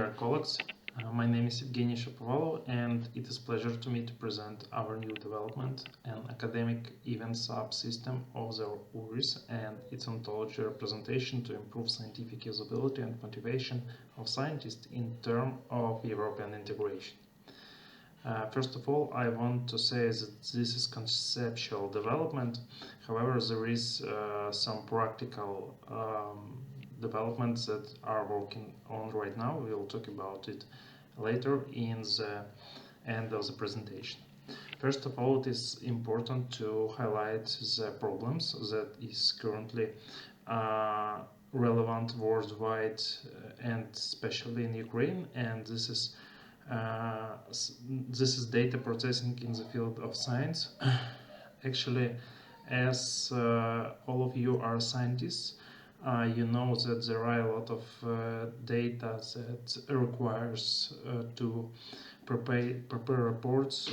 dear colleagues. My name is Evgeny Shapovalov, and it is a pleasure to me to present our new development, an academic event subsystem of the URIS and its ontology representation to improve scientific usability and motivation of scientists in terms of European integration. First of all, I want to say that this is conceptual development. However, there is some practical developments that are working on right now. We'll talk about it later in the end of the presentation. First of all, it is important to highlight the problems that is currently relevant worldwide and especially in Ukraine, and this is data processing in the field of science. Actually, as all of you are scientists, you know that there are a lot of data that requires to prepare reports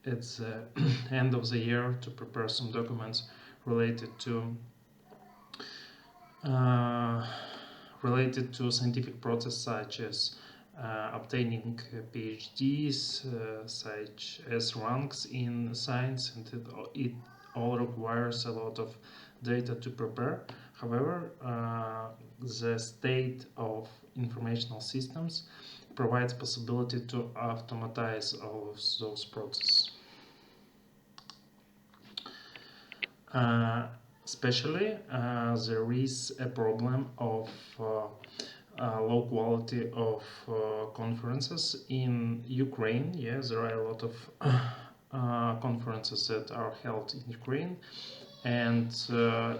at the end of the year, to prepare some documents related to scientific process such as obtaining PhDs, such as ranks in science, and it all requires a lot of data to prepare. However, the state of informational systems provides possibility to automatize all of those processes. Especially, there is a problem of low quality of conferences in Ukraine. Yeah, there are a lot of conferences that are held in Ukraine, and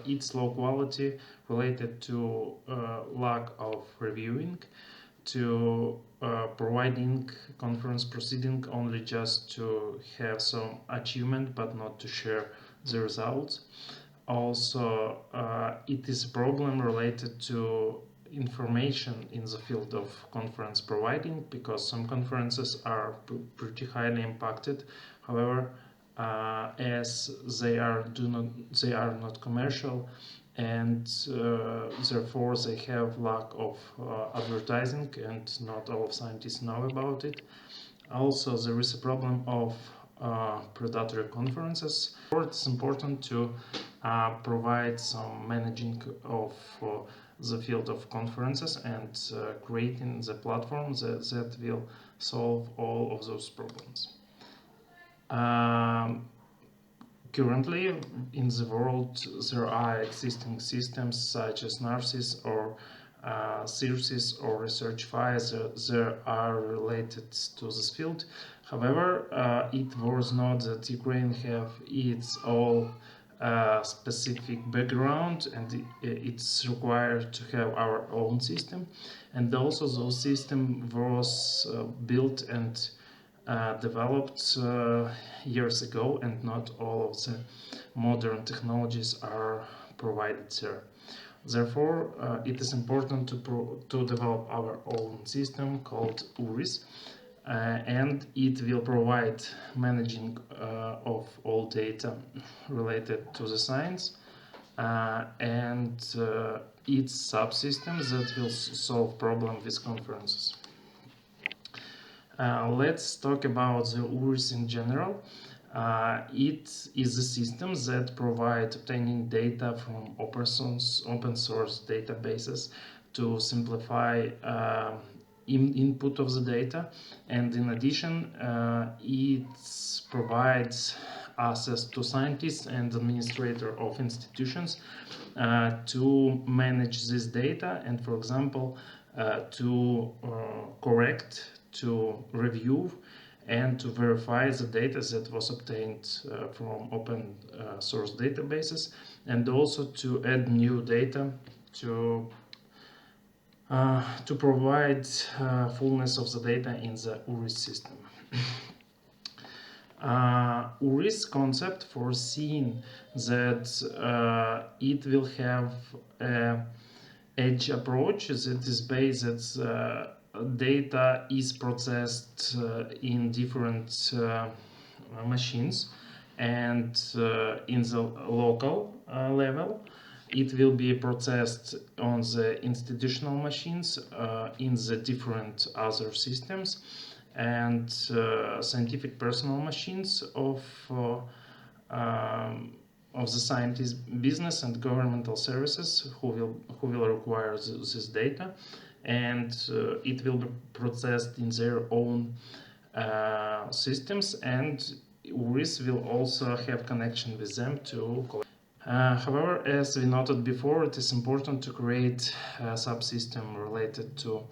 its low quality related to lack of reviewing, to providing conference proceeding only just to have some achievement but not to share the results. Also, it is a problem related to information in the field of conference providing, because some conferences are pretty highly impacted. However, as they are not commercial, and therefore they have lack of advertising, and not all of scientists know about it. Also, there is a problem of predatory conferences. It's important to provide some managing of the field of conferences and creating the platforms that will solve all of those problems. Currently, in the world, there are existing systems such as NARCIS or CIRCIS or Research5 that are related to this field. However, it was not that Ukraine have its own specific background, and it's required to have our own system. And also, those system was built and developed years ago, and not all of the modern technologies are provided there. Therefore, it is important to develop our own system called URIS, and it will provide managing of all data related to the science and its subsystems that will solve problems with conferences. Let's talk about the URIS in general. It is a system that provides obtaining data from open source databases to simplify input of the data, and in addition, it provides access to scientists and administrators of institutions to manage this data, and for example, to correct, to review, and to verify the data that was obtained from open source databases, and also to add new data to provide fullness of the data in the URIS system. URIS concept foreseen that it will have an edge approach that is based that data is processed in different machines and in the local level, It will be processed on the institutional machines in the different other systems, and scientific personal machines of the scientists, business and governmental services who will require this data, and it will be processed in their own systems, and URIS will also have connection with them to collect. However, as we noted before, it is important to create a subsystem related to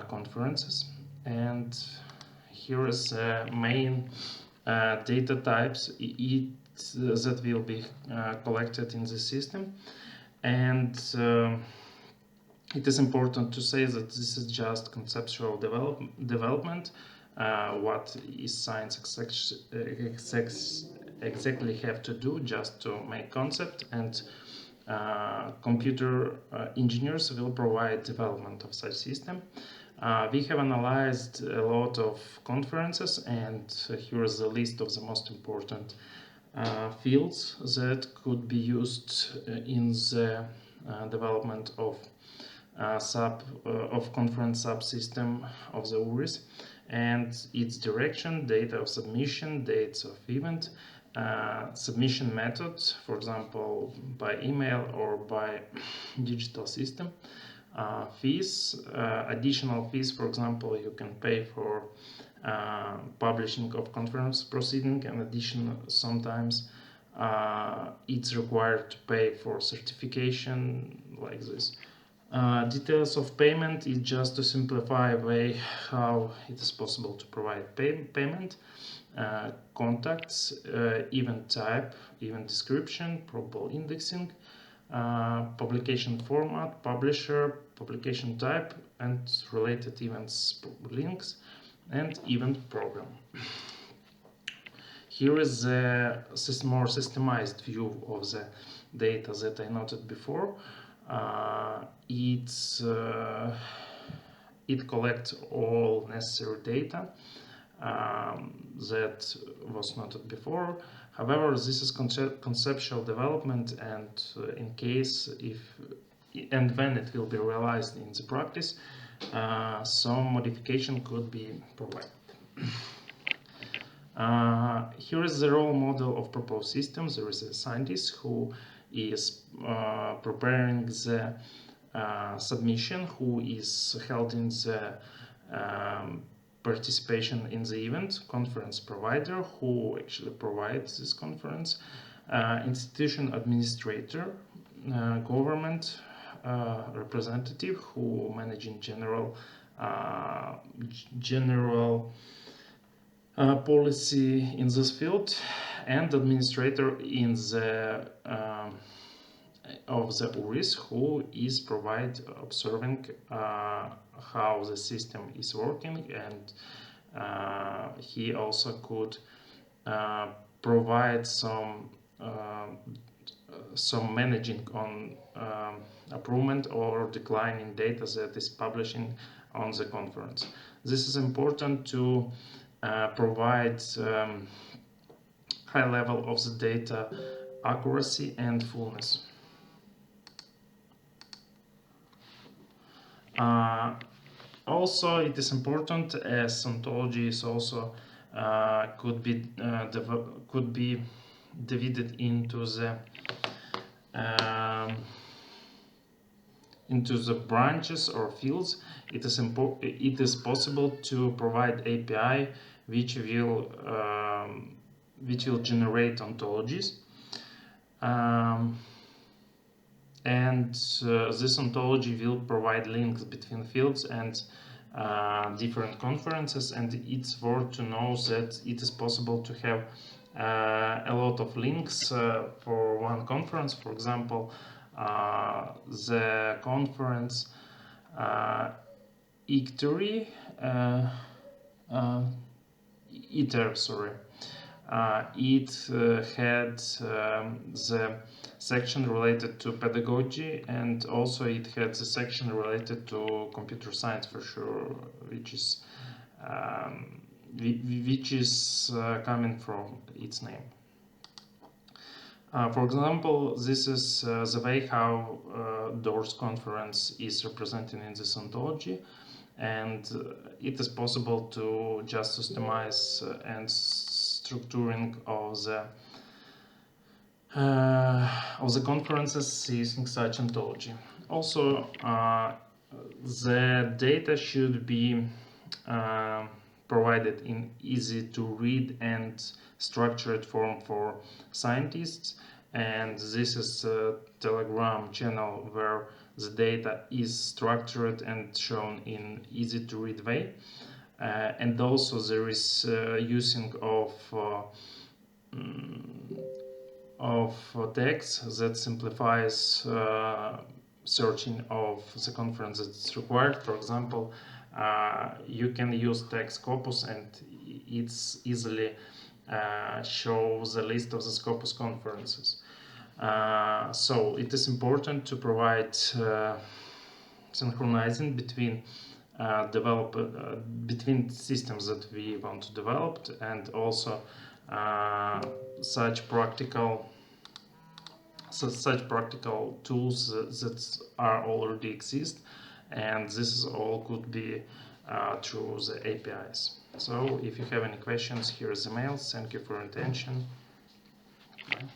conferences, and here is main data types that will be collected in the system, and it is important to say that this is just conceptual development. What is science exactly have to do just to make concept, and computer engineers will provide development of such system. We have analyzed a lot of conferences, and here is the list of the most important fields that could be used in the development of conference subsystem of the URIS, and its direction, date of submission, dates of event, submission methods, for example by email or by digital system, fees, additional fees, for example you can pay for publishing of conference proceeding, and additional sometimes it's required to pay for certification like this. Details of payment is just to simplify a way how it is possible to provide payment. Contacts, event type, event description, probable indexing, publication format, publisher, publication type, and related events links, and event program. Here is a more systemized view of the data that I noted before. It collects all necessary data that was noted before. However, this is conceptual development, and in case if and when it will be realized in the practice, some modification could be provided. Here is the role model of proposed systems. There is a scientist who is preparing the submission, who is held in the participation in the event, conference provider who actually provides this conference, institution administrator, government representative who manage in general policy in this field, and administrator in the of the URIS who is observing how the system is working, and he also could provide some managing on approval or declining data that is publishing on the conference. This is important to provide high level of the data accuracy and fullness. Also, it is important as ontology is also could be divided into the branches or fields. It is possible to provide API which will generate ontologies, and this ontology will provide links between fields and different conferences. And it's worth to know that it is possible to have a lot of links for one conference. For example, the conference Predatory, it had the section related to pedagogy, and also it had the section related to computer science for sure, which is coming from its name. For example, this is the way how DOORS conference is represented in this ontology, and it is possible to just systemize and structuring of the conferences using such ontology. Also, the data should be provided in easy to read and structured form for scientists, and this is a Telegram channel where the data is structured and shown in easy to read way, and also there is using of text that simplifies searching of the conference that's required. For example, you can use text Scopus and it's easily shows the list of the Scopus conferences. So it is important to provide synchronizing between between systems that we want to develop, and also such practical tools that are already exist, and this is all could be through the APIs. So if you have any questions, here is the mail. Thank you for your attention. Bye.